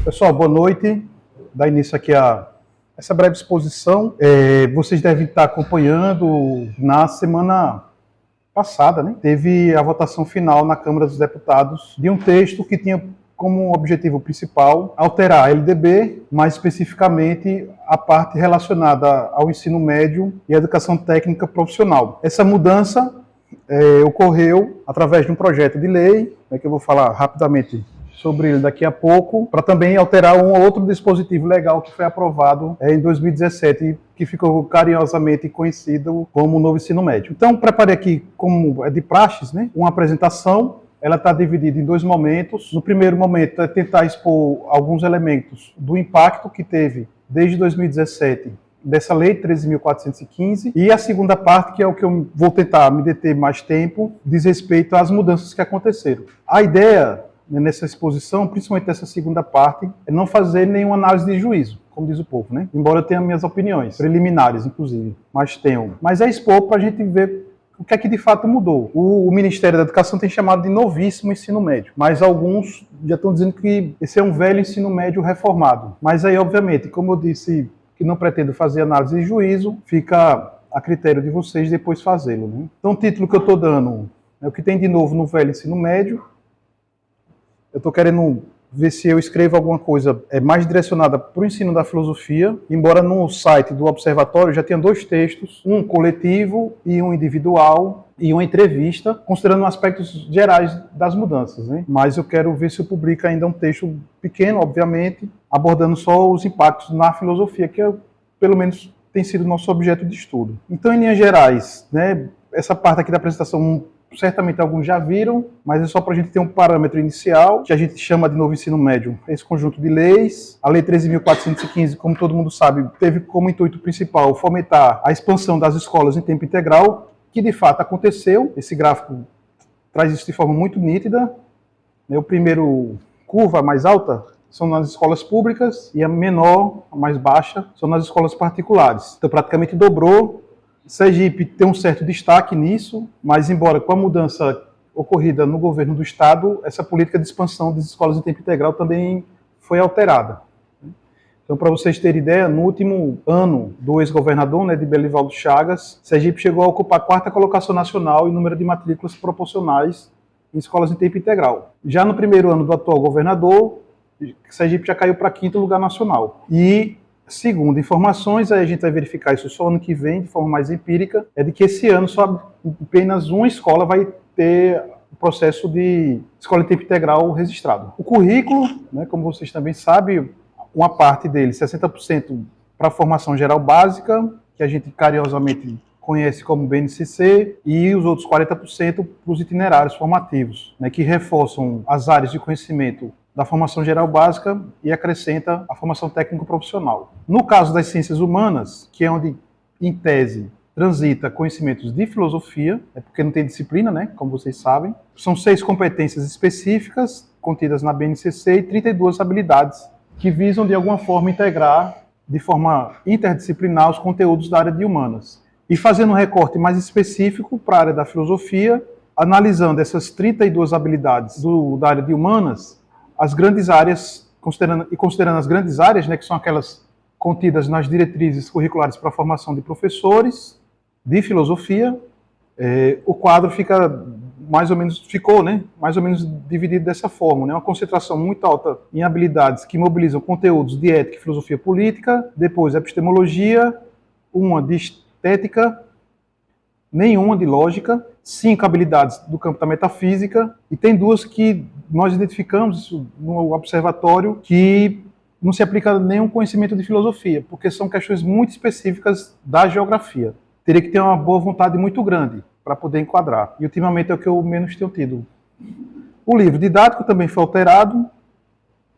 Pessoal, boa noite. Dá início aqui a essa breve exposição. Vocês devem estar acompanhando, na semana passada, né, teve a votação final na Câmara dos Deputados de um texto que tinha como objetivo principal alterar a LDB, mais especificamente a parte relacionada ao ensino médio e à educação técnica profissional. Essa mudança ocorreu através de um projeto de lei, que eu vou falar rapidamente sobre ele daqui a pouco, para também alterar um outro dispositivo legal que foi aprovado em 2017, que ficou carinhosamente conhecido como Novo Ensino Médio. Então, preparei aqui, como é de praxes, né, uma apresentação. Ela está dividida em dois momentos. No primeiro momento é tentar expor alguns elementos do impacto que teve desde 2017 dessa lei 13.415, e a segunda parte, que é o que eu vou tentar me deter mais tempo, diz respeito às mudanças que aconteceram. A ideia nessa exposição, principalmente dessa segunda parte, é não fazer nenhuma análise de juízo, como diz o povo, né? Embora eu tenha minhas opiniões, preliminares, inclusive, mas é expor para a gente ver o que é que de fato mudou. O Ministério da Educação tem chamado de novíssimo ensino médio, mas alguns já estão dizendo que esse é um velho ensino médio reformado. Mas aí, obviamente, como eu disse que não pretendo fazer análise de juízo, fica a critério de vocês depois fazê-lo, né? Então, o título que eu estou dando é o que tem de novo no velho ensino médio. Eu estou querendo ver se eu escrevo alguma coisa mais direcionada para o ensino da filosofia, embora no site do Observatório já tenha dois textos, um coletivo e um individual, e uma entrevista, considerando aspectos gerais das mudanças, né? Mas eu quero ver se eu publico ainda um texto pequeno, obviamente, abordando só os impactos na filosofia, que pelo menos tem sido nosso objeto de estudo. Então, em linhas gerais, né, essa parte aqui da apresentação certamente alguns já viram, mas é só para a gente ter um parâmetro inicial, que a gente chama de novo ensino médio, esse conjunto de leis. A Lei 13.415, como todo mundo sabe, teve como intuito principal fomentar a expansão das escolas em tempo integral, que de fato aconteceu. Esse gráfico traz isso de forma muito nítida. O primeiro curva mais alta são nas escolas públicas e a menor, a mais baixa, são nas escolas particulares. Então praticamente dobrou. Sergipe tem um certo destaque nisso, mas embora com a mudança ocorrida no governo do estado, essa política de expansão das escolas em tempo integral também foi alterada. Então, para vocês terem ideia, no último ano do ex-governador, né, de Belivaldo Chagas, Sergipe chegou a ocupar a 4ª colocação nacional em número de matrículas proporcionais em escolas em tempo integral. Já no primeiro ano do atual governador, Sergipe já caiu para 5º lugar nacional. E segundo informações, aí a gente vai verificar isso só ano que vem, de forma mais empírica, é de que esse ano só apenas uma escola vai ter o processo de escola em tempo integral registrado. O currículo, né, como vocês também sabem, uma parte dele, 60% para a formação geral básica, que a gente carinhosamente conhece como BNCC, e os outros 40% para os itinerários formativos, né, que reforçam as áreas de conhecimento da formação geral básica e acrescenta a formação técnico-profissional. No caso das ciências humanas, que é onde, em tese, transita conhecimentos de filosofia, é porque não tem disciplina, né, como vocês sabem, são 6 competências específicas contidas na BNCC e 32 habilidades que visam, de alguma forma, integrar de forma interdisciplinar os conteúdos da área de humanas. E fazendo um recorte mais específico para a área da filosofia, analisando essas 32 habilidades da área de humanas, as grandes áreas, considerando as grandes áreas, né, que são aquelas contidas nas diretrizes curriculares para a formação de professores de filosofia, o quadro ficou mais ou menos dividido dessa forma, né? Uma concentração muito alta em habilidades que mobilizam conteúdos de ética e filosofia política, depois epistemologia, uma de estética, nenhuma de lógica, 5 habilidades do campo da metafísica, e tem 2 que nós identificamos no observatório que não se aplica nenhum conhecimento de filosofia, porque são questões muito específicas da geografia. Teria que ter uma boa vontade muito grande para poder enquadrar. E ultimamente é o que eu menos tenho tido. O livro didático também foi alterado.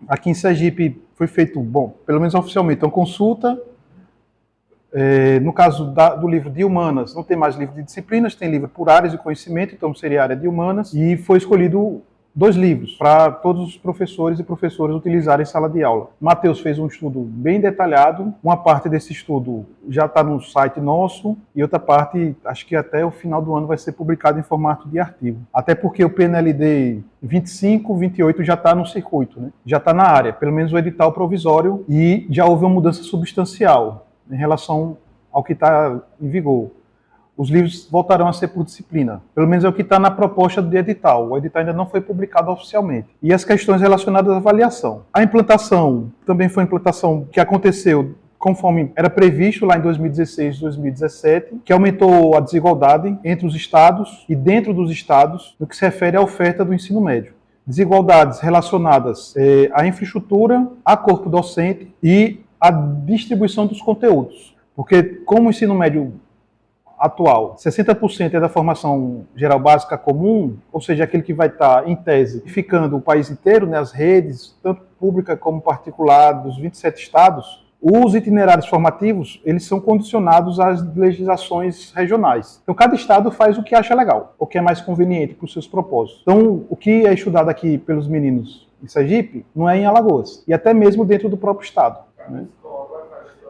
Aqui em Sergipe foi feito, pelo menos oficialmente, uma consulta. No caso do livro de humanas, não tem mais livro de disciplinas, tem livro por áreas de conhecimento, então seria a área de humanas, e foi escolhido 2 livros para todos os professores e professoras utilizarem em sala de aula. Matheus fez um estudo bem detalhado, uma parte desse estudo já está no site nosso e outra parte, acho que até o final do ano vai ser publicado em formato de artigo. Até porque o PNLD 25, 28 já está no circuito, né? Já está na área, pelo menos o edital provisório, e já houve uma mudança substancial em relação ao que está em vigor. Os livros voltarão a ser por disciplina. Pelo menos é o que está na proposta do edital. O edital ainda não foi publicado oficialmente. E as questões relacionadas à avaliação. A implantação também foi uma implantação que aconteceu conforme era previsto lá em 2016, 2017, que aumentou a desigualdade entre os estados e dentro dos estados no que se refere à oferta do ensino médio. Desigualdades relacionadas à infraestrutura, a corpo docente e à distribuição dos conteúdos. Porque como o ensino médio atual, 60% é da formação geral básica comum, ou seja, aquele que vai estar, em tese, ficando o país inteiro, né, as redes, tanto pública como particular, dos 27 estados, os itinerários formativos, eles são condicionados às legislações regionais. Então, cada estado faz o que acha legal, o que é mais conveniente para os seus propósitos. Então, o que é estudado aqui pelos meninos em Sergipe, não é em Alagoas, e até mesmo dentro do próprio estado, né?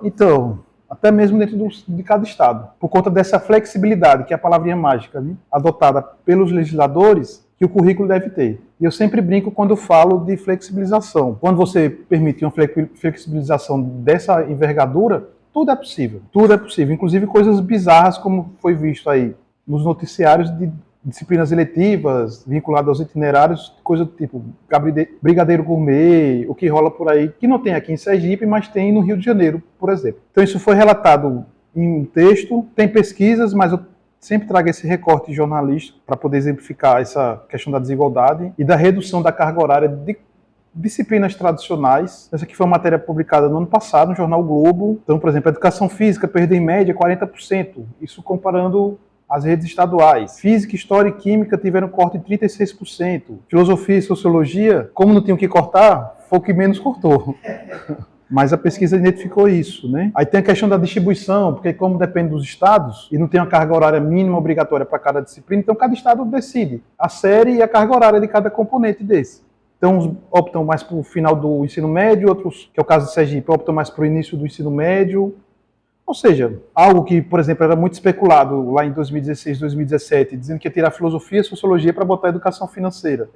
Então, até mesmo dentro de cada estado, por conta dessa flexibilidade, que é a palavrinha mágica, né, adotada pelos legisladores, que o currículo deve ter. E eu sempre brinco quando falo de flexibilização. Quando você permite uma flexibilização dessa envergadura, tudo é possível. Tudo é possível, inclusive coisas bizarras, como foi visto aí nos noticiários de disciplinas eletivas vinculadas aos itinerários, coisa do tipo brigadeiro gourmet, o que rola por aí, que não tem aqui em Sergipe, mas tem no Rio de Janeiro, por exemplo. Então isso foi relatado em um texto, tem pesquisas, mas eu sempre trago esse recorte jornalístico para poder exemplificar essa questão da desigualdade e da redução da carga horária de disciplinas tradicionais. Essa aqui foi uma matéria publicada no ano passado no jornal Globo. Então, por exemplo, a educação física perdeu em média 40%, isso comparando as redes estaduais. Física, História e Química tiveram corte de 36%. Filosofia e Sociologia, como não tinham que cortar, foi o que menos cortou. Mas a pesquisa identificou isso, né? Aí tem a questão da distribuição, porque como depende dos estados, e não tem uma carga horária mínima obrigatória para cada disciplina, então cada estado decide a série e a carga horária de cada componente desse. Então, uns optam mais para o final do ensino médio, outros, que é o caso de Sergipe, optam mais para o início do ensino médio. Ou seja, algo que, por exemplo, era muito especulado lá em 2016, 2017, dizendo que ia tirar filosofia e sociologia para botar educação financeira.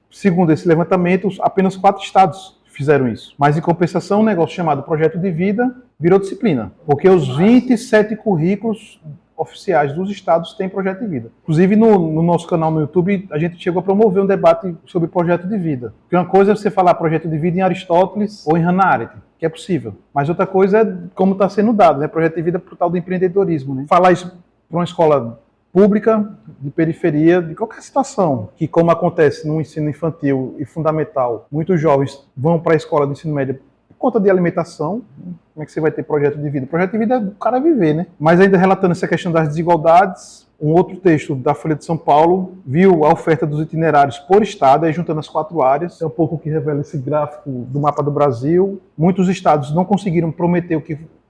Segundo esse levantamento, apenas 4 estados fizeram isso. Mas, em compensação, um negócio chamado Projeto de Vida virou disciplina, porque os 27 currículos oficiais dos estados têm Projeto de Vida. Inclusive, no nosso canal no YouTube, a gente chegou a promover um debate sobre Projeto de Vida. Porque uma coisa é você falar Projeto de Vida em Aristóteles ou em Hannah Arendt, que é possível. Mas outra coisa é como está sendo dado, né? Projeto de Vida para o tal do empreendedorismo, né? Falar isso para uma escola pública, de periferia, de qualquer situação, que como acontece no ensino infantil e fundamental, muitos jovens vão para a escola de ensino médio por conta de alimentação. Como é que você vai ter projeto de vida? Projeto de vida é o cara viver, né? Mas ainda relatando essa questão das desigualdades, um outro texto da Folha de São Paulo viu a oferta dos itinerários por estado, aí juntando as 4 áreas. É um pouco o que revela esse gráfico do mapa do Brasil. Muitos estados não conseguiram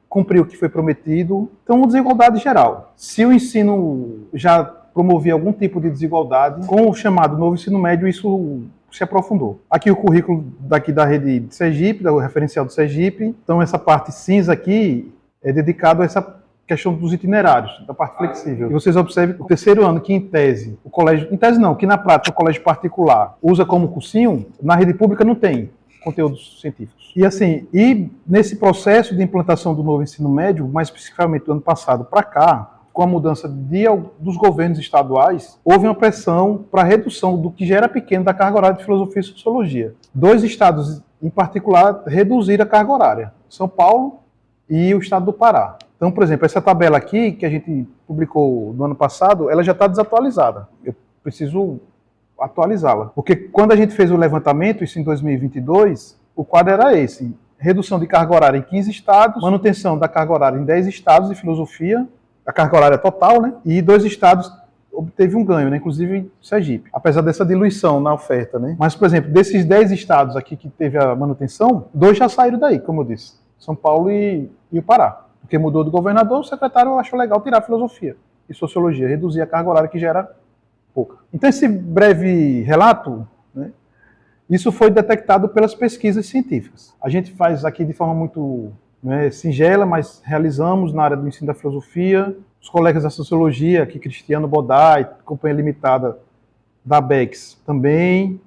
cumprir o que foi prometido. Então, desigualdade geral. Se o ensino já promovia algum tipo de desigualdade, com o chamado novo ensino médio, isso se aprofundou. Aqui o currículo daqui da rede de Sergipe, do referencial do Sergipe. Então, essa parte cinza aqui é dedicado a essa questão dos itinerários, da parte flexível. E vocês observem que o terceiro ano, que em tese, o colégio... Em tese não, que na prática o colégio particular usa como cursinho, na rede pública não tem conteúdos científicos. E assim, nesse processo de implantação do novo ensino médio, mais especificamente do ano passado para cá, com a mudança dos governos estaduais, houve uma pressão para a redução do que já era pequeno da carga horária de filosofia e sociologia. 2 estados, em particular, reduziram a carga horária. São Paulo e o estado do Pará. Então, por exemplo, essa tabela aqui, que a gente publicou no ano passado, ela já está desatualizada. Eu preciso atualizá-la. Porque quando a gente fez o levantamento, isso em 2022, o quadro era esse: redução de carga horária em 15 estados, manutenção da carga horária em 10 estados de filosofia, a carga horária total, né? E 2 estados obteve um ganho, né? Inclusive Sergipe, apesar dessa diluição na oferta, né? Mas, por exemplo, desses 10 estados aqui que teve a manutenção, 2 já saíram daí, como eu disse, São Paulo e o Pará. Porque mudou do governador, o secretário achou legal tirar filosofia e sociologia, reduzir a carga horária que já era pouca. Então, esse breve relato, né, isso foi detectado pelas pesquisas científicas. A gente faz aqui de forma muito, né, singela, mas realizamos na área do ensino da filosofia. Os colegas da sociologia, aqui Cristiano Bodai, Companhia Limitada da BEX também.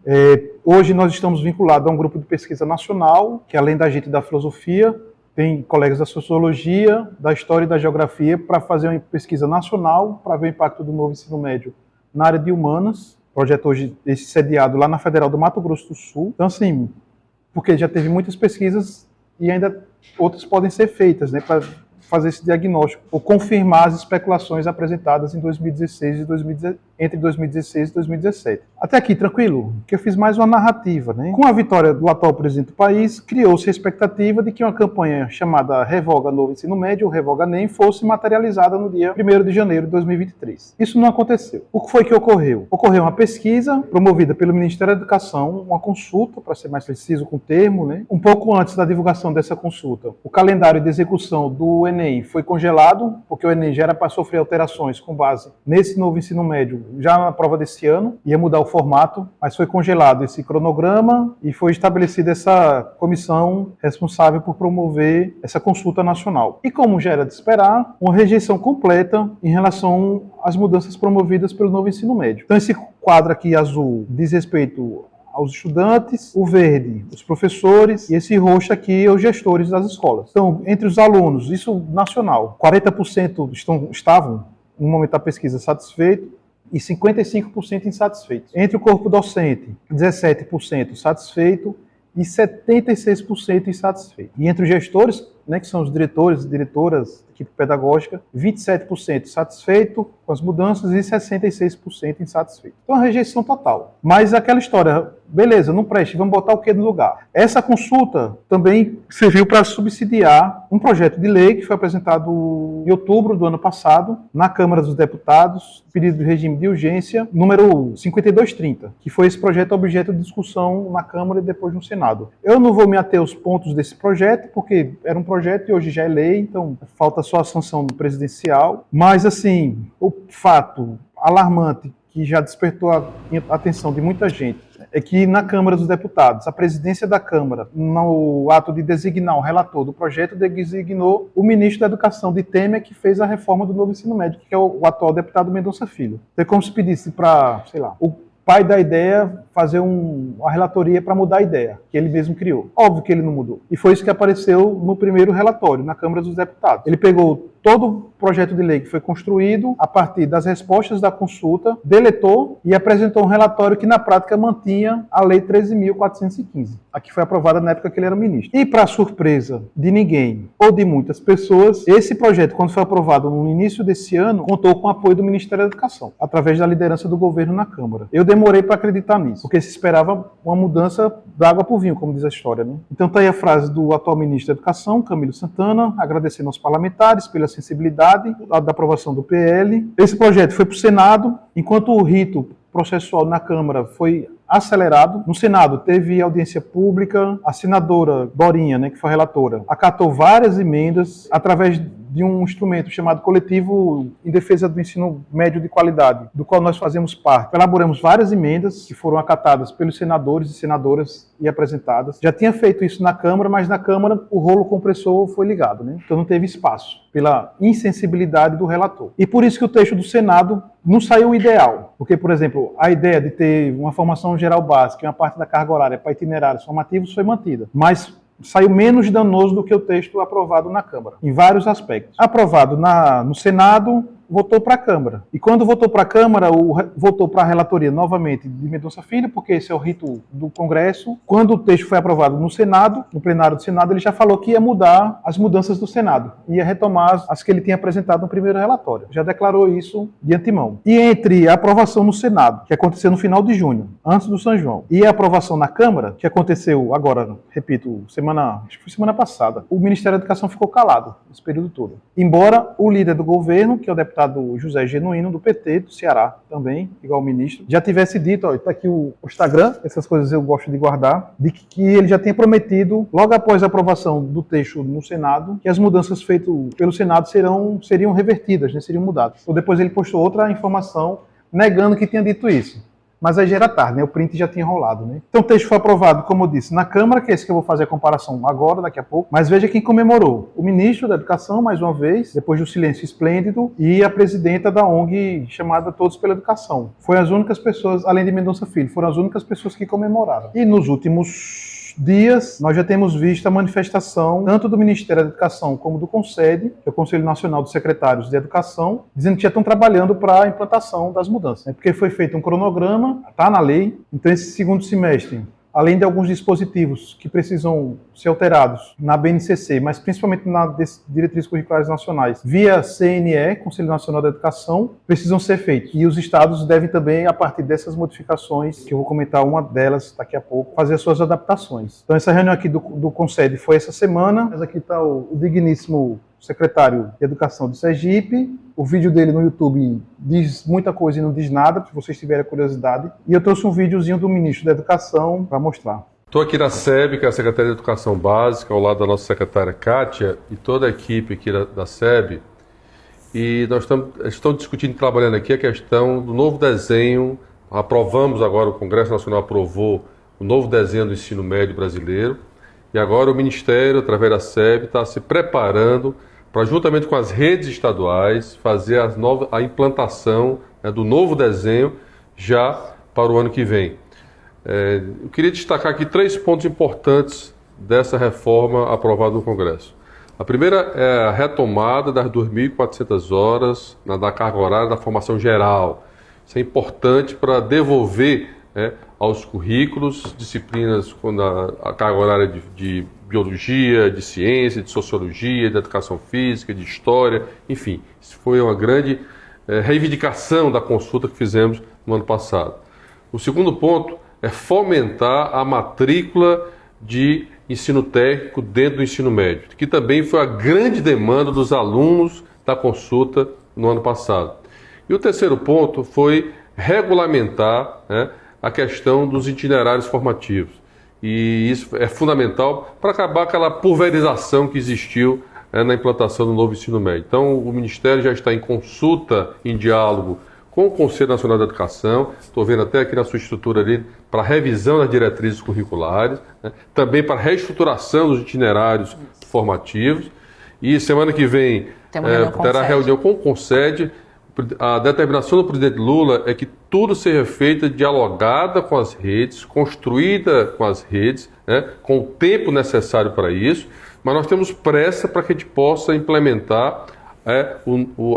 Hoje nós estamos vinculados a um grupo de pesquisa nacional, que além da gente da filosofia, tem colegas da sociologia, da história e da geografia, para fazer uma pesquisa nacional, para ver o impacto do novo ensino médio na área de humanas. O projeto hoje esse sediado lá na Federal do Mato Grosso do Sul. Então, assim, porque já teve muitas pesquisas e ainda outras podem ser feitas, né, para fazer esse diagnóstico, ou confirmar as especulações apresentadas em 2016 e entre 2016 e 2017. Até aqui, tranquilo? Que eu fiz mais uma narrativa, né? Com a vitória do atual presidente do país, criou-se a expectativa de que uma campanha chamada Revoga Novo Ensino Médio, ou Revoga NEM, fosse materializada no dia 1º de janeiro de 2023. Isso não aconteceu. O que foi que ocorreu? Ocorreu uma pesquisa promovida pelo Ministério da Educação, uma consulta, para ser mais preciso com o termo, né? Um pouco antes da divulgação dessa consulta, o calendário de execução do Enem foi congelado, porque o Enem já era para sofrer alterações com base nesse novo ensino médio, já na prova desse ano, ia mudar o formato, mas foi congelado esse cronograma e foi estabelecida essa comissão responsável por promover essa consulta nacional. E como já era de esperar, uma rejeição completa em relação às mudanças promovidas pelo novo ensino médio. Então esse quadro aqui azul diz respeito aos estudantes, o verde, os professores, e esse roxo aqui, os gestores das escolas. Então, entre os alunos, isso nacional, 40% estavam, no momento da pesquisa, satisfeitos e 55% insatisfeitos. Entre o corpo docente, 17% satisfeito e 76% insatisfeito. E entre os gestores, né, que são os diretores e diretoras da equipe pedagógica, 27% satisfeito com as mudanças e 66% insatisfeito. Então, a rejeição total. Mas aquela história, beleza, não preste, vamos botar o que no lugar? Essa consulta também serviu para subsidiar um projeto de lei que foi apresentado em outubro do ano passado na Câmara dos Deputados, pedido de regime de urgência, número 5230, que foi esse projeto objeto de discussão na Câmara e depois no Senado. Eu não vou me ater aos pontos desse projeto, porque era um projeto e hoje já é lei, então falta só a sanção do presidencial. Mas, assim, o fato alarmante que já despertou a atenção de muita gente é que na Câmara dos Deputados, a presidência da Câmara, no ato de designar o relator do projeto, designou o ministro da Educação de Temer, que fez a reforma do novo ensino médio, que é o atual deputado Mendonça Filho. É como se pedisse para, sei lá, o pai da ideia fazer uma relatoria para mudar a ideia, que ele mesmo criou. Óbvio que ele não mudou. E foi isso que apareceu no primeiro relatório, na Câmara dos Deputados. Ele pegou todo o projeto de lei que foi construído a partir das respostas da consulta, deletou e apresentou um relatório que, na prática, mantinha a Lei 13.415, a que foi aprovada na época que ele era ministro. E, para surpresa de ninguém ou de muitas pessoas, esse projeto, quando foi aprovado no início desse ano, contou com o apoio do Ministério da Educação, através da liderança do governo na Câmara. Eu demorei para acreditar nisso, porque se esperava uma mudança da água para o vinho, como diz a história, né? Então está aí a frase do atual ministro da Educação, Camilo Santana, agradecendo aos parlamentares pela sensibilidade da aprovação do PL. Esse projeto foi para o Senado, enquanto o rito processual na Câmara foi acelerado. No Senado teve audiência pública, a senadora Dorinha, né, que foi a relatora, acatou várias emendas através de um instrumento chamado Coletivo em Defesa do Ensino Médio de Qualidade, do qual nós fazemos parte. Elaboramos várias emendas que foram acatadas pelos senadores e senadoras e apresentadas. Já tinha feito isso na Câmara, mas na Câmara o rolo compressor foi ligado, né? Então não teve espaço, pela insensibilidade do relator. E por isso que o texto do Senado não saiu ideal, porque, por exemplo, a ideia de ter uma formação geral básica e uma parte da carga horária para itinerários formativos foi mantida, mas saiu menos danoso do que o texto aprovado na Câmara, em vários aspectos. Aprovado no Senado, voltou para a Câmara. E quando voltou para a Câmara, voltou para a relatoria novamente de Mendonça Filho, porque esse é o rito do Congresso. Quando o texto foi aprovado no Senado, no plenário do Senado, ele já falou que ia mudar as mudanças do Senado, ia retomar as que ele tinha apresentado no primeiro relatório. Já declarou isso de antemão. E entre a aprovação no Senado, que aconteceu no final de junho, antes do São João, e a aprovação na Câmara, que aconteceu agora, repito, acho que foi semana passada, o Ministério da Educação ficou calado esse período todo. Embora o líder do governo, que é o deputado José Genuíno, do PT, do Ceará, também, igual o ministro, já tivesse dito, está aqui o Instagram, essas coisas eu gosto de guardar, de que ele já tinha prometido, logo após a aprovação do texto no Senado, que as mudanças feitas pelo Senado seriam revertidas, né, seriam mudadas. Ou depois ele postou outra informação negando que tinha dito isso. Mas aí já era tarde, né? O print já tinha rolado, né? Então o texto foi aprovado, como eu disse, na Câmara, que é esse que eu vou fazer a comparação agora, daqui a pouco. Mas veja quem comemorou. O ministro da Educação, mais uma vez, depois do silêncio esplêndido, e a presidenta da ONG chamada Todos pela Educação. Foram as únicas pessoas, além de Mendonça Filho, foram as únicas pessoas que comemoraram. E nos últimos dias, nós já temos visto a manifestação tanto do Ministério da Educação como do CONSED, que é o Conselho Nacional dos Secretários de Educação, dizendo que já estão trabalhando para a implantação das mudanças, né? Porque foi feito um cronograma, está na lei, então esse segundo semestre, além de alguns dispositivos que precisam ser alterados na BNCC, mas principalmente na Diretrizes Curriculares Nacionais, via CNE, Conselho Nacional da Educação, precisam ser feitos. E os estados devem também, a partir dessas modificações, que eu vou comentar uma delas daqui a pouco, fazer as suas adaptações. Então essa reunião aqui do CONSED foi essa semana, mas aqui está o digníssimo secretário de Educação de Sergipe. O vídeo dele no YouTube diz muita coisa e não diz nada, se vocês tiverem curiosidade. E eu trouxe um videozinho do ministro da Educação para mostrar. Estou aqui na SEB, que é a Secretaria de Educação Básica, ao lado da nossa secretária Kátia e toda a equipe aqui da SEB. E nós estamos discutindo, trabalhando aqui a questão do novo desenho. Aprovamos agora, o Congresso Nacional aprovou o novo desenho do ensino médio brasileiro. E agora o Ministério, através da SEB, está se preparando para, juntamente com as redes estaduais, fazer a implantação, né, do novo desenho já para o ano que vem. Eu queria destacar aqui 3 pontos importantes dessa reforma aprovada no Congresso. A primeira é a retomada das 2.400 horas da carga horária da formação geral. Isso é importante para devolver, né, aos currículos disciplinas quando a carga horária de biologia, de ciência, de sociologia, de educação física, de história, enfim. Isso foi uma grande reivindicação da consulta que fizemos no ano passado. O segundo ponto é fomentar a matrícula de ensino técnico dentro do ensino médio, que também foi a grande demanda dos alunos da consulta no ano passado. E o terceiro ponto foi regulamentar, né, a questão dos itinerários formativos. E isso é fundamental para acabar aquela pulverização que existiu, na implantação do novo ensino médio. Então, o Ministério já está em consulta, em diálogo com o Conselho Nacional da Educação, estou vendo até aqui na sua estrutura ali, para revisão das diretrizes curriculares, né, também para reestruturação dos itinerários formativos. E semana que vem terá reunião com o CONSED. A determinação do presidente Lula é que tudo seja feito dialogada com as redes, construída com as redes, né, com o tempo necessário para isso, mas nós temos pressa para que a gente possa implementar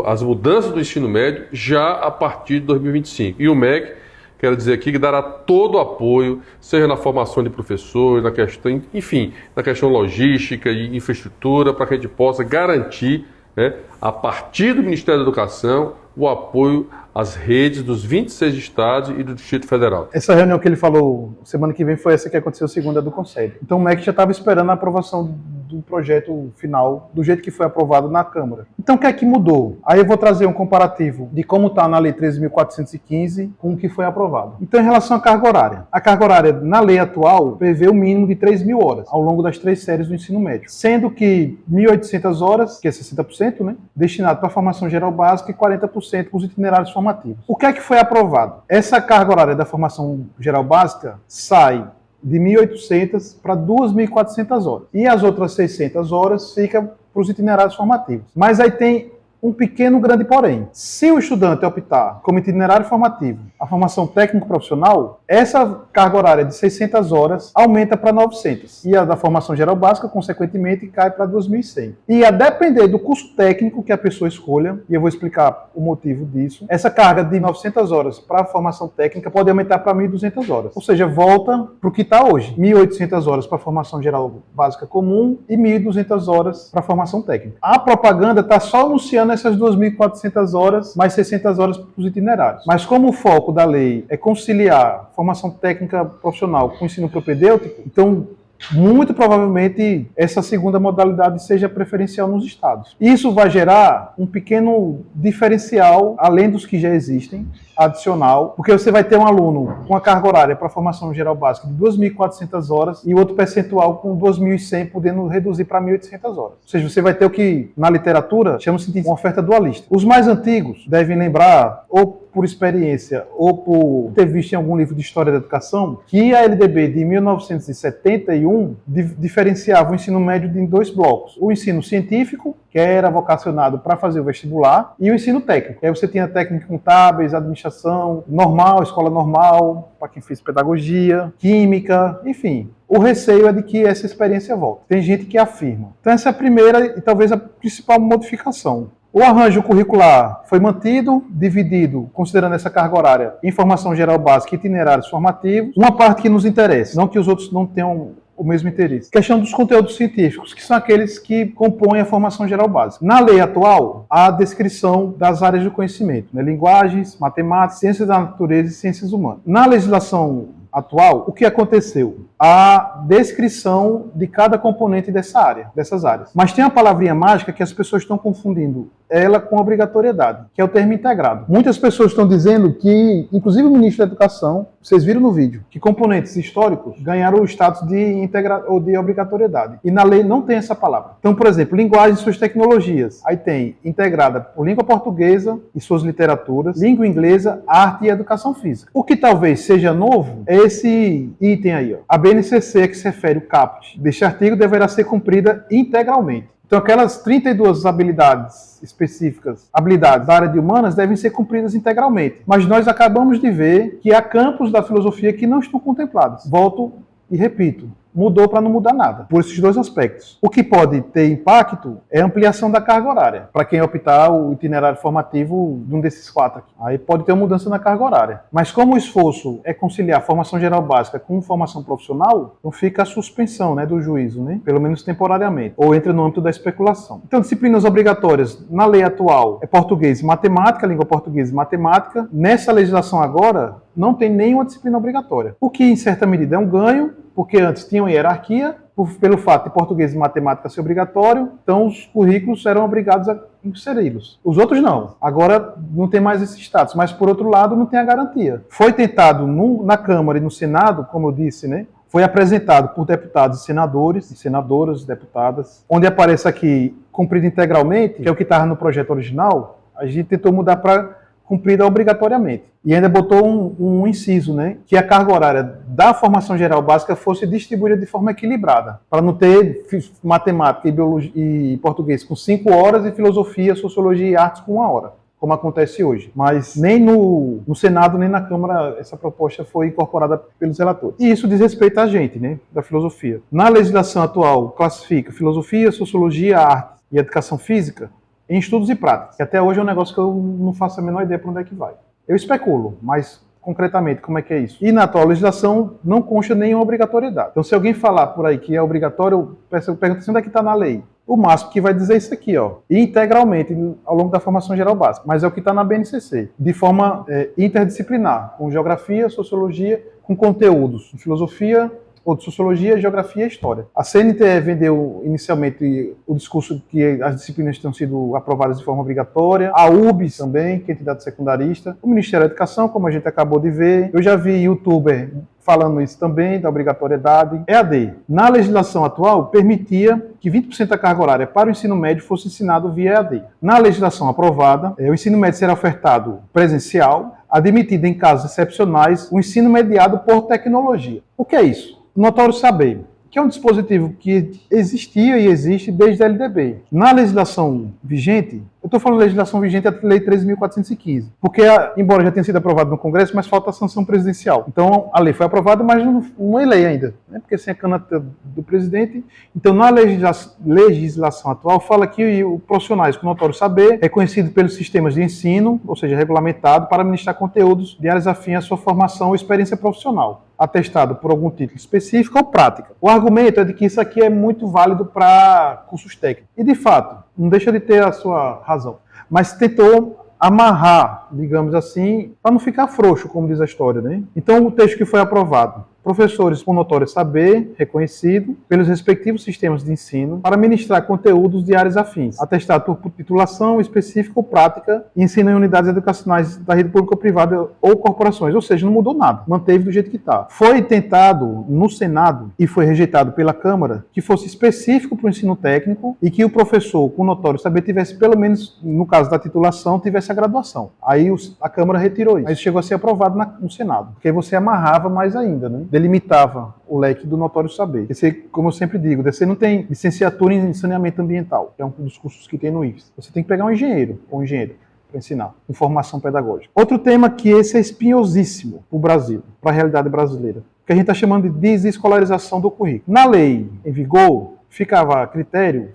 as mudanças do ensino médio já a partir de 2025. E o MEC, quero dizer aqui, que dará todo o apoio, seja na formação de professores, na questão, enfim, na questão logística e infraestrutura, para que a gente possa garantir, né, a partir do Ministério da Educação, o apoio às redes dos 26 estados e do Distrito Federal. Essa reunião que ele falou semana que vem foi essa que aconteceu segunda do Conselho. Então o MEC já estava esperando a aprovação do projeto final, do jeito que foi aprovado na Câmara. Então o que é que mudou? Aí eu vou trazer um comparativo de como está na Lei 13.415 com o que foi aprovado. Então em relação à carga horária. A carga horária na lei atual prevê o mínimo de 3.000 horas ao longo das 3 séries do ensino médio. Sendo que 1.800 horas, que é 60%, né, destinado para a formação geral básica e 40% para os itinerários formativos. O que é que foi aprovado? Essa carga horária da formação geral básica sai de 1.800 para 2.400 horas. E as outras 600 horas ficam para os itinerários formativos. Mas aí tem um pequeno grande porém. Se o estudante optar como itinerário formativo a formação técnico-profissional, essa carga horária de 600 horas aumenta para 900. E a da formação geral básica, consequentemente, cai para 2.100. E a depender do curso técnico que a pessoa escolha, e eu vou explicar o motivo disso, essa carga de 900 horas para a formação técnica pode aumentar para 1.200 horas. Ou seja, volta para o que está hoje. 1.800 horas para a formação geral básica comum e 1.200 horas para a formação técnica. A propaganda está só anunciando essas 2.400 horas, mais 600 horas para os itinerários. Mas como o foco da lei é conciliar formação técnica profissional com ensino propedêutico, então muito provavelmente essa segunda modalidade seja preferencial nos estados. Isso vai gerar um pequeno diferencial, além dos que já existem, adicional, porque você vai ter um aluno com a carga horária para a formação geral básica de 2.400 horas e outro percentual com 2.100, podendo reduzir para 1.800 horas. Ou seja, você vai ter o que na literatura chama-se de uma oferta dualista. Os mais antigos devem lembrar, ou por experiência ou por ter visto em algum livro de História da Educação, que a LDB de 1971 diferenciava o ensino médio em dois blocos. O ensino científico, que era vocacionado para fazer o vestibular, e o ensino técnico. Aí você tinha técnico contábeis, administração, normal, escola normal, para quem fez pedagogia, química, enfim. O receio é de que essa experiência volte. Tem gente que afirma. Então essa é a primeira e talvez a principal modificação. O arranjo curricular foi mantido, dividido, considerando essa carga horária, em formação geral básica e itinerários formativos. Uma parte que nos interessa, não que os outros não tenham o mesmo interesse. Questão dos conteúdos científicos, que são aqueles que compõem a formação geral básica. Na lei atual, há a descrição das áreas do conhecimento, né? Linguagens, matemática, ciências da natureza e ciências humanas. Na legislação atual, o que aconteceu? A descrição de cada componente dessas áreas. Mas tem a palavrinha mágica que as pessoas estão confundindo ela com obrigatoriedade, que é o termo integrado. Muitas pessoas estão dizendo que, inclusive o ministro da Educação, vocês viram no vídeo, que componentes históricos ganharam o status de ou de obrigatoriedade. E na lei não tem essa palavra. Então, por exemplo, linguagem e suas tecnologias. Aí tem integrada por língua portuguesa e suas literaturas, língua inglesa, arte e educação física. O que talvez seja novo é esse item aí, ó. A BNCC, que se refere ao caput deste artigo, deverá ser cumprida integralmente. Então, aquelas 32 habilidades específicas, habilidades da área de humanas, devem ser cumpridas integralmente. Mas nós acabamos de ver que há campos da filosofia que não estão contemplados. Volto e repito, mudou para não mudar nada, por esses dois aspectos. O que pode ter impacto é a ampliação da carga horária, para quem optar o itinerário formativo de um desses quatro aqui. Aí pode ter uma mudança na carga horária. Mas como o esforço é conciliar formação geral básica com formação profissional, então fica a suspensão, né, do juízo, né, pelo menos temporariamente, ou entra no âmbito da especulação. Então, disciplinas obrigatórias na lei atual é português e matemática, língua portuguesa e matemática. Nessa legislação agora, não tem nenhuma disciplina obrigatória, o que em certa medida é um ganho, porque antes tinha uma hierarquia, pelo fato de português e matemática ser obrigatório, então os currículos eram obrigados a inseri-los. Os outros não. Agora não tem mais esse status, mas por outro lado não tem a garantia. Foi tentado na Câmara e no Senado, como eu disse, né? Foi apresentado por deputados e senadores, e senadoras, deputadas, onde aparece aqui cumprido integralmente, que é o que estava no projeto original, a gente tentou mudar para cumprida obrigatoriamente. E ainda botou um inciso, né, que a carga horária da formação geral básica fosse distribuída de forma equilibrada, para não ter matemática e biologia e português com 5 horas e filosofia, sociologia e artes com 1 hora, como acontece hoje. Mas nem no Senado, nem na Câmara essa proposta foi incorporada pelos relatores. E isso diz respeito a gente, né, da filosofia. Na legislação atual, classifica filosofia, sociologia, arte e educação física em estudos e práticas, que até hoje é um negócio que eu não faço a menor ideia para onde é que vai. Eu especulo, mas concretamente como é que é isso? E na atual legislação não consta nenhuma obrigatoriedade. Então se alguém falar por aí que é obrigatório, eu pergunto assim, onde é que está na lei? O máximo que vai dizer é isso aqui, ó, integralmente ao longo da formação geral básica, mas é o que está na BNCC, de forma interdisciplinar, com geografia, sociologia, com conteúdos de filosofia, ou de sociologia, geografia e história. A CNTE vendeu inicialmente o discurso que as disciplinas tenham sido aprovadas de forma obrigatória, a UBS também, que é a entidade secundarista, o Ministério da Educação, como a gente acabou de ver. Eu já vi youtuber falando isso também, da obrigatoriedade. EAD. Na legislação atual, permitia que 20% da carga horária para o ensino médio fosse ensinado via EAD. Na legislação aprovada, o ensino médio será ofertado presencial, admitido em casos excepcionais o ensino mediado por tecnologia. O que é isso? Notório saber que é um dispositivo que existia e existe desde a LDB. Na legislação vigente, eu estou falando legislação vigente, a Lei 13.415, porque, embora já tenha sido aprovado no Congresso, mas falta a sanção presidencial. Então, a lei foi aprovada, mas não é lei ainda, né? Porque sem a caneta do presidente. Então, na legislação atual, fala que os profissionais com notório saber é conhecido pelos sistemas de ensino, ou seja, regulamentado, para ministrar conteúdos de áreas afins à sua formação ou experiência profissional, atestado por algum título específico ou prática. O argumento é de que isso aqui é muito válido para cursos técnicos. E, de fato, não deixa de ter a sua razão. Mas tentou amarrar, digamos assim, para não ficar frouxo, como diz a história, né? Então, o texto que foi aprovado professores com notório saber reconhecido pelos respectivos sistemas de ensino para ministrar conteúdos de áreas afins, atestado por titulação específica ou prática e ensino em unidades educacionais da rede pública ou privada ou corporações, ou seja, não mudou nada, manteve do jeito que está. Foi tentado no Senado e foi rejeitado pela Câmara que fosse específico para o ensino técnico e que o professor com notório saber tivesse, pelo menos no caso da titulação, tivesse a graduação. Aí a Câmara retirou isso. Aí chegou a ser aprovado no Senado, porque aí você amarrava mais ainda, né? Delimitava o leque do notório saber. Você, como eu sempre digo, você não tem licenciatura em saneamento ambiental, que é um dos cursos que tem no IFES. Você tem que pegar um engenheiro ou um engenheiro para ensinar, com formação pedagógica. Outro tema que esse é espinhosíssimo para o Brasil, para a realidade brasileira, que a gente está chamando de desescolarização do currículo. Na lei em vigor, fica a critério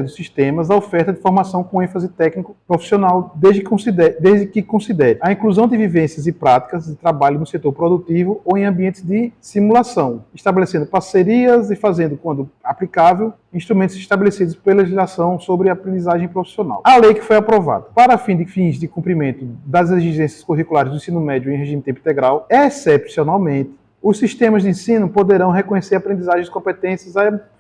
dos sistemas a oferta de formação com ênfase técnico profissional, desde que considere a inclusão de vivências e práticas de trabalho no setor produtivo ou em ambientes de simulação, estabelecendo parcerias e fazendo, quando aplicável, instrumentos estabelecidos pela legislação sobre a aprendizagem profissional. A lei que foi aprovada para fins de cumprimento das exigências curriculares do ensino médio em regime de tempo integral, excepcionalmente, os sistemas de ensino poderão reconhecer aprendizagens e competências.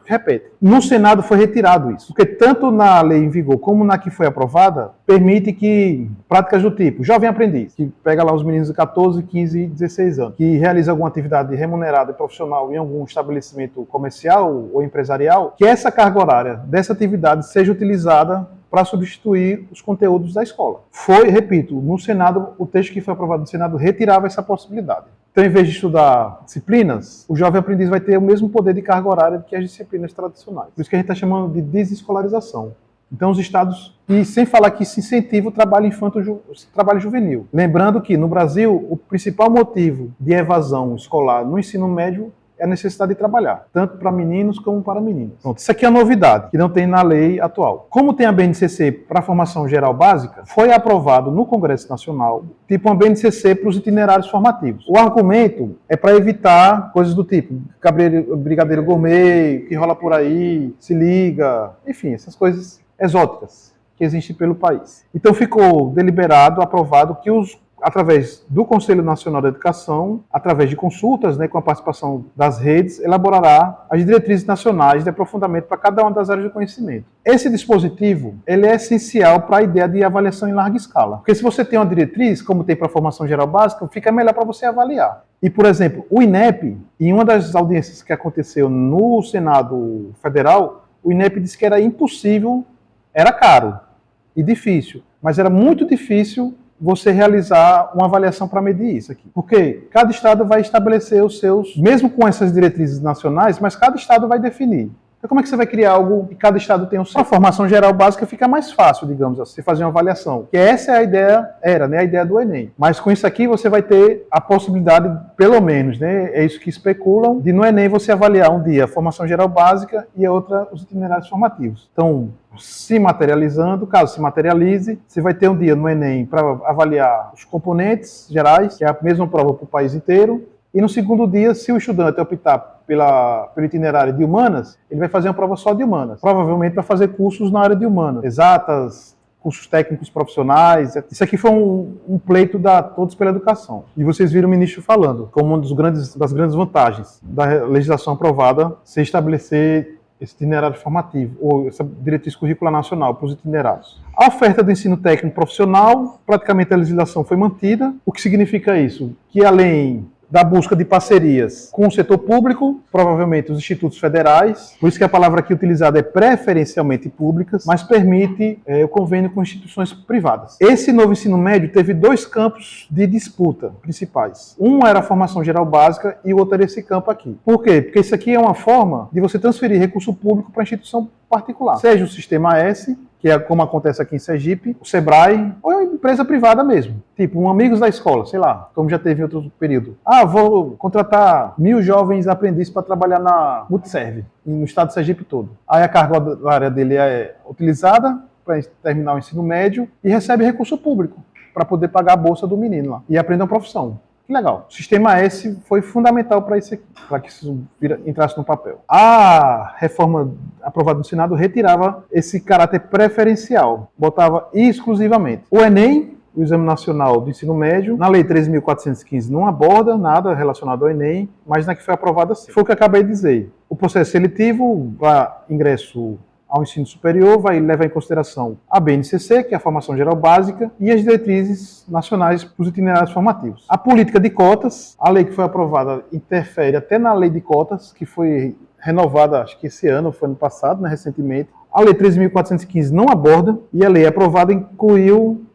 Repete. No Senado foi retirado isso, porque tanto na lei em vigor como na que foi aprovada, permite que práticas do tipo jovem aprendiz, que pega lá os meninos de 14, 15 e 16 anos, que realiza alguma atividade remunerada e profissional em algum estabelecimento comercial ou empresarial, que essa carga horária dessa atividade seja utilizada para substituir os conteúdos da escola. Repito, no Senado, o texto que foi aprovado no Senado retirava essa possibilidade. Então, em vez de estudar disciplinas, o jovem aprendiz vai ter o mesmo poder de carga horária que as disciplinas tradicionais. Por isso que a gente está chamando de desescolarização. Então, os estados, e sem falar que isso incentiva o trabalho trabalho juvenil. Lembrando que, no Brasil, o principal motivo de evasão escolar no ensino médio é a necessidade de trabalhar, tanto para meninos como para meninas. Pronto, isso aqui é a novidade, que não tem na lei atual. Como tem a BNCC para a formação geral básica, foi aprovado no Congresso Nacional, tipo uma BNCC para os itinerários formativos. O argumento é para evitar coisas do tipo brigadeiro gourmet, que rola por aí, se liga, enfim, essas coisas exóticas que existem pelo país. Então ficou deliberado, aprovado, que através do Conselho Nacional da Educação, através de consultas, com a participação das redes, elaborará as diretrizes nacionais de aprofundamento para cada uma das áreas de conhecimento. Esse dispositivo ele é essencial para a ideia de avaliação em larga escala. Porque se você tem uma diretriz, como tem para a formação geral básica, fica melhor para você avaliar. E, por exemplo, o INEP, em uma das audiências que aconteceu no Senado Federal, o INEP disse que era impossível, era caro e difícil, mas era muito difícil você realizar uma avaliação para medir isso aqui. Porque cada estado vai estabelecer os seus, mesmo com essas diretrizes nacionais, mas cada estado vai definir. Então como é que você vai criar algo que cada estado tem o seu? A formação geral básica fica mais fácil, digamos assim, você fazer uma avaliação. Que essa é a ideia, a ideia do Enem. Mas com isso aqui você vai ter a possibilidade, pelo menos, é isso que especulam, de no Enem você avaliar um dia a formação geral básica e a outra os itinerários formativos. Então, se materializando, caso se materialize, você vai ter um dia no Enem para avaliar os componentes gerais, que é a mesma prova para o país inteiro, e no segundo dia, se o estudante optar pelo itinerário de humanas, ele vai fazer uma prova só de humanas. Provavelmente vai fazer cursos na área de humanas, exatas, cursos técnicos profissionais. Isso aqui foi um pleito da Todos pela Educação. E vocês viram o ministro falando, como uma das grandes vantagens da legislação aprovada, se estabelecer esse itinerário formativo, ou essa diretriz curricular nacional para os itinerários. A oferta do ensino técnico profissional, praticamente a legislação foi mantida. O que significa isso? Que além da busca de parcerias com o setor público, provavelmente os institutos federais, por isso que a palavra aqui utilizada é preferencialmente públicas, mas permite o convênio com instituições privadas. Esse novo ensino médio teve dois campos de disputa principais. Um era a formação geral básica e o outro era esse campo aqui. Por quê? Porque isso aqui é uma forma de você transferir recurso público para a instituição particular, seja o Sistema S, que é como acontece aqui em Sergipe, o Sebrae, ou uma empresa privada mesmo. Tipo, um amigos da escola, sei lá, como já teve em outro período. Vou contratar 1000 jovens aprendizes para trabalhar na Multiserve, no estado de Sergipe todo. Aí a carga horária dele é utilizada para terminar o ensino médio e recebe recurso público para poder pagar a bolsa do menino lá e aprender uma profissão. Que legal. O Sistema S foi fundamental para isso aqui, para que isso entrasse no papel. A reforma aprovada no Senado retirava esse caráter preferencial, botava exclusivamente. O Enem o Exame Nacional do Ensino Médio. Na Lei 13.415 não aborda nada relacionado ao Enem, mas na que foi aprovada sim. Foi o que eu acabei de dizer. O processo seletivo para ingresso ao ensino superior vai levar em consideração a BNCC, que é a Formação Geral Básica, e as diretrizes nacionais para os itinerários formativos. A política de cotas, a lei que foi aprovada interfere até na lei de cotas, que foi renovada, acho que esse ano, foi ano passado, né, recentemente. A lei 13.415 não aborda, e a lei aprovada incluiu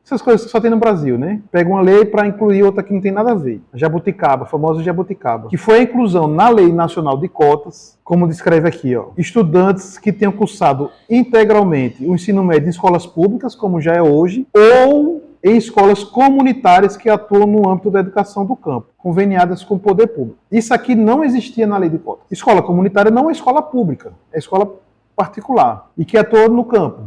essas coisas que só tem no Brasil, né? Pega uma lei para incluir outra que não tem nada a ver. A jabuticaba, a famosa jabuticaba. Que foi a inclusão na Lei Nacional de Cotas, como descreve aqui, ó. Estudantes que tenham cursado integralmente o ensino médio em escolas públicas, como já é hoje, ou em escolas comunitárias que atuam no âmbito da educação do campo, conveniadas com o poder público. Isso aqui não existia na Lei de Cotas. Escola comunitária não é escola pública, é escola particular e que atua no campo.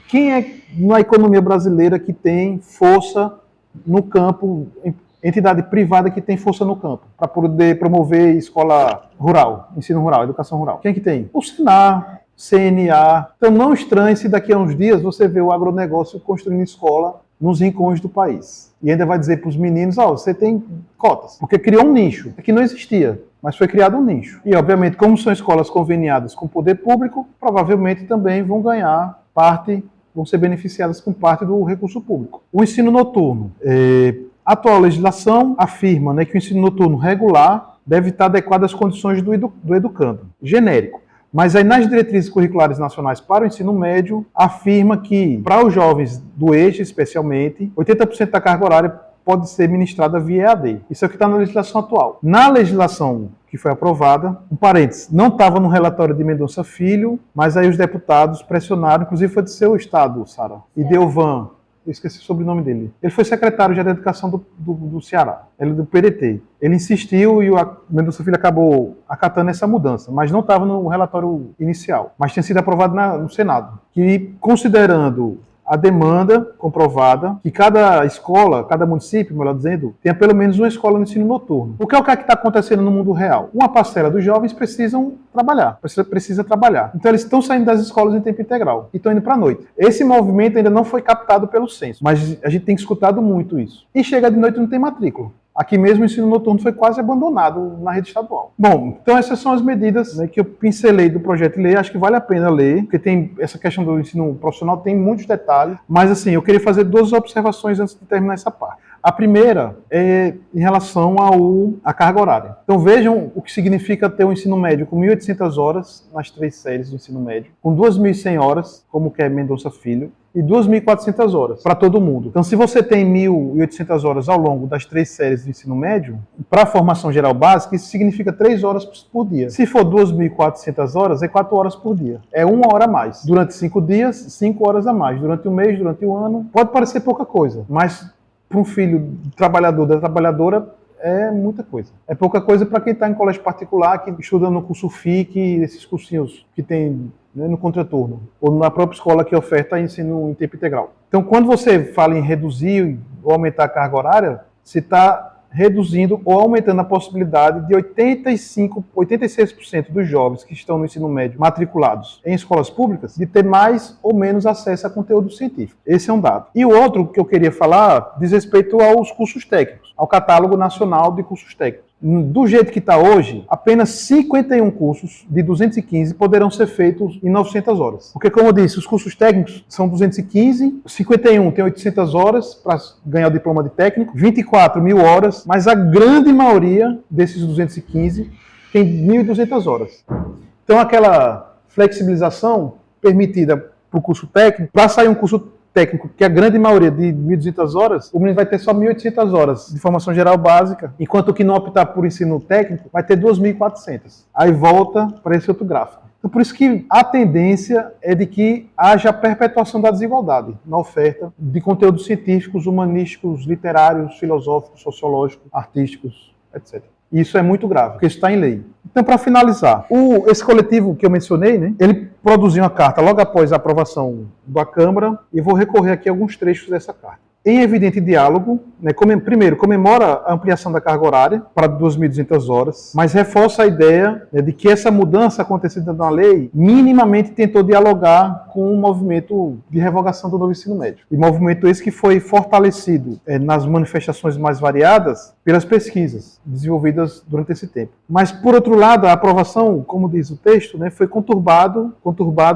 Quem é na economia brasileira que tem força no campo, entidade privada que tem força no campo, para poder promover escola rural, ensino rural, educação rural? Quem é que tem? O Senar, CNA. Então não estranhe se daqui a uns dias você vê o agronegócio construindo escola nos rincões do país. E ainda vai dizer para os meninos, você tem cotas, porque criou um nicho, que não existia, mas foi criado um nicho. E, obviamente, como são escolas conveniadas com o poder público, provavelmente também vão ganhar parte, vão ser beneficiadas com parte do recurso público. O ensino noturno. A atual legislação afirma, né, que o ensino noturno regular deve estar adequado às condições do educando. Genérico. Mas aí nas diretrizes curriculares nacionais para o ensino médio, afirma que, para os jovens do eixo especialmente, 80% da carga horária pode ser ministrada via EAD. Isso é o que está na legislação atual. Na legislação que foi aprovada, um parênteses, não estava no relatório de Mendonça Filho, mas aí os deputados pressionaram, inclusive foi do seu estado, Sara, e Delvan, eu esqueci o sobrenome dele. Ele foi secretário já da Educação do Ceará, ele é do PDT. Ele insistiu e o Mendonça Filho acabou acatando essa mudança, mas não estava no relatório inicial, mas tinha sido aprovado no Senado. Que, considerando a demanda comprovada, que cada escola, cada município, melhor dizendo, tenha pelo menos uma escola no ensino noturno. O que é que está acontecendo no mundo real? Uma parcela dos jovens precisam trabalhar, precisa trabalhar. Então eles estão saindo das escolas em tempo integral e estão indo para a noite. Esse movimento ainda não foi captado pelo censo, mas a gente tem escutado muito isso. E chega de noite e não tem matrícula. Aqui mesmo o ensino noturno foi quase abandonado na rede estadual. Bom, então essas são as medidas, né, que eu pincelei do projeto de lei. Acho que vale a pena ler, porque tem essa questão do ensino profissional, tem muitos detalhes. Mas assim, eu queria fazer duas observações antes de terminar essa parte. A primeira é em relação à carga horária. Então vejam o que significa ter um ensino médio com 1.800 horas nas 3 séries do ensino médio, com 2.100 horas, como quer Mendonça Filho, e 2.400 horas para todo mundo. Então, se você tem 1.800 horas ao longo das 3 séries do ensino médio, para a formação geral básica, isso significa 3 horas por dia. Se for 2.400 horas, é 4 horas por dia. É 1 hora a mais. Durante 5 dias, 5 horas a mais. Durante um mês, durante um ano, pode parecer pouca coisa, mas para um filho do trabalhador, da trabalhadora, é muita coisa. É pouca coisa para quem está em colégio particular, que estuda no curso FIC, esses cursinhos que tem, né, no contraturno, ou na própria escola que oferta ensino em tempo integral. Então, quando você fala em reduzir ou aumentar a carga horária, você está reduzindo ou aumentando a possibilidade de 86% dos jovens que estão no ensino médio matriculados em escolas públicas de ter mais ou menos acesso a conteúdo científico. Esse é um dado. E o outro que eu queria falar diz respeito aos cursos técnicos, ao catálogo nacional de cursos técnicos. Do jeito que está hoje, apenas 51 cursos de 215 poderão ser feitos em 900 horas. Porque, como eu disse, os cursos técnicos são 215, 51 tem 800 horas para ganhar o diploma de técnico, 24 mil horas, mas a grande maioria desses 215 tem 1.200 horas. Então, aquela flexibilização permitida para o curso técnico, para sair um curso técnico, que a grande maioria de 1.200 horas, o menino vai ter só 1.800 horas de formação geral básica, enquanto o que não optar por ensino técnico vai ter 2.400. Aí volta para esse outro gráfico. Então, por isso que a tendência é de que haja perpetuação da desigualdade na oferta de conteúdos científicos, humanísticos, literários, filosóficos, sociológicos, artísticos, etc. E isso é muito grave, porque isso está em lei. Então, para finalizar, esse coletivo que eu mencionei, né, ele produziu uma carta logo após a aprovação da Câmara, e vou recorrer aqui a alguns trechos dessa carta. em evidente diálogo, né, primeiro, comemora a ampliação da carga horária para 2.200 horas, mas reforça a ideia, né, de que essa mudança acontecida na lei minimamente tentou dialogar com o movimento de revogação do novo ensino médio. E movimento esse que foi fortalecido nas manifestações mais variadas pelas pesquisas desenvolvidas durante esse tempo. Mas, por outro lado, a aprovação, como diz o texto, né, foi conturbada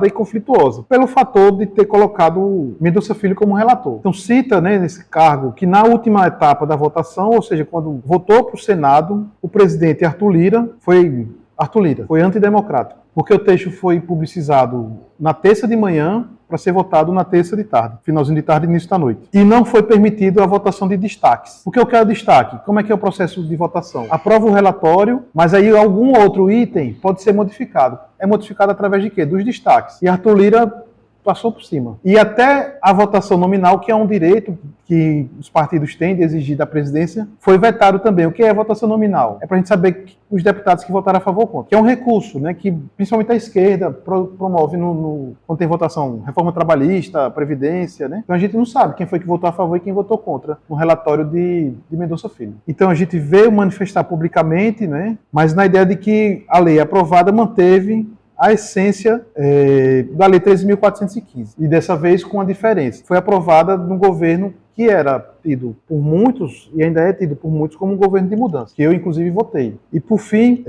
e conflituosa, pelo fator de ter colocado Mendonça Filho como relator. Então, cita, né, nesse cargo que na última etapa da votação, ou seja, quando votou para o Senado, o presidente Arthur Lira foi antidemocrático, porque o texto foi publicizado na terça de manhã para ser votado na terça de tarde, finalzinho de tarde e início da noite. E não foi permitido a votação de destaques. O que eu quero destaque? Como é que é o processo de votação? Aprova o relatório, mas aí algum outro item pode ser modificado. É modificado através de quê? Dos destaques. E Arthur Lira passou por cima. E até a votação nominal, que é um direito que os partidos têm de exigir da presidência, foi vetado também. O que é a votação nominal? É para a gente saber os deputados que votaram a favor ou contra. Que é um recurso, né, que principalmente a esquerda promove quando tem votação, reforma trabalhista, previdência, né? Então a gente não sabe quem foi que votou a favor e quem votou contra no relatório de Mendonça Filho. Então a gente veio manifestar publicamente, né, mas na ideia de que a lei aprovada manteve a essência da Lei 13.415. E dessa vez com a diferença. Foi aprovada no governo que era tido por muitos, e ainda é tido por muitos, como um governo de mudança, que eu, inclusive, votei. E, por fim,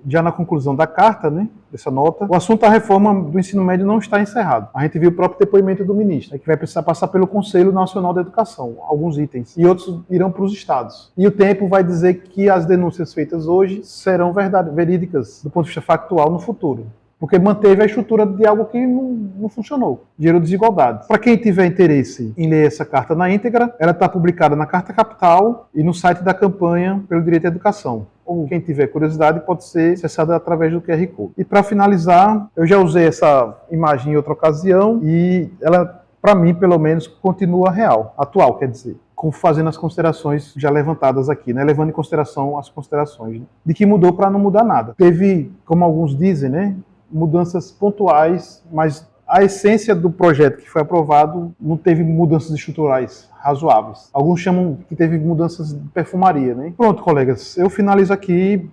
já na conclusão da carta, né, dessa nota, o assunto da reforma do ensino médio não está encerrado. A gente viu o próprio depoimento do ministro, que vai precisar passar pelo Conselho Nacional da Educação, alguns itens, e outros irão para os estados. E o tempo vai dizer que as denúncias feitas hoje serão verídicas do ponto de vista factual no futuro. Porque manteve a estrutura de algo que não funcionou, gerou desigualdades. Para quem tiver interesse em ler essa carta na íntegra, ela está publicada na Carta Capital e no site da campanha pelo Direito à Educação. Ou quem tiver curiosidade pode ser acessada através do QR Code. E para finalizar, eu já usei essa imagem em outra ocasião e ela, para mim, pelo menos, continua real, atual, quer dizer. Fazendo as considerações já levantadas aqui, né? Levando em consideração as considerações, né? De que mudou para não mudar nada. Teve, como alguns dizem, né, mudanças pontuais, mas a essência do projeto que foi aprovado não teve mudanças estruturais razoáveis. Alguns chamam que teve mudanças de perfumaria, né? Pronto, colegas, eu finalizo aqui.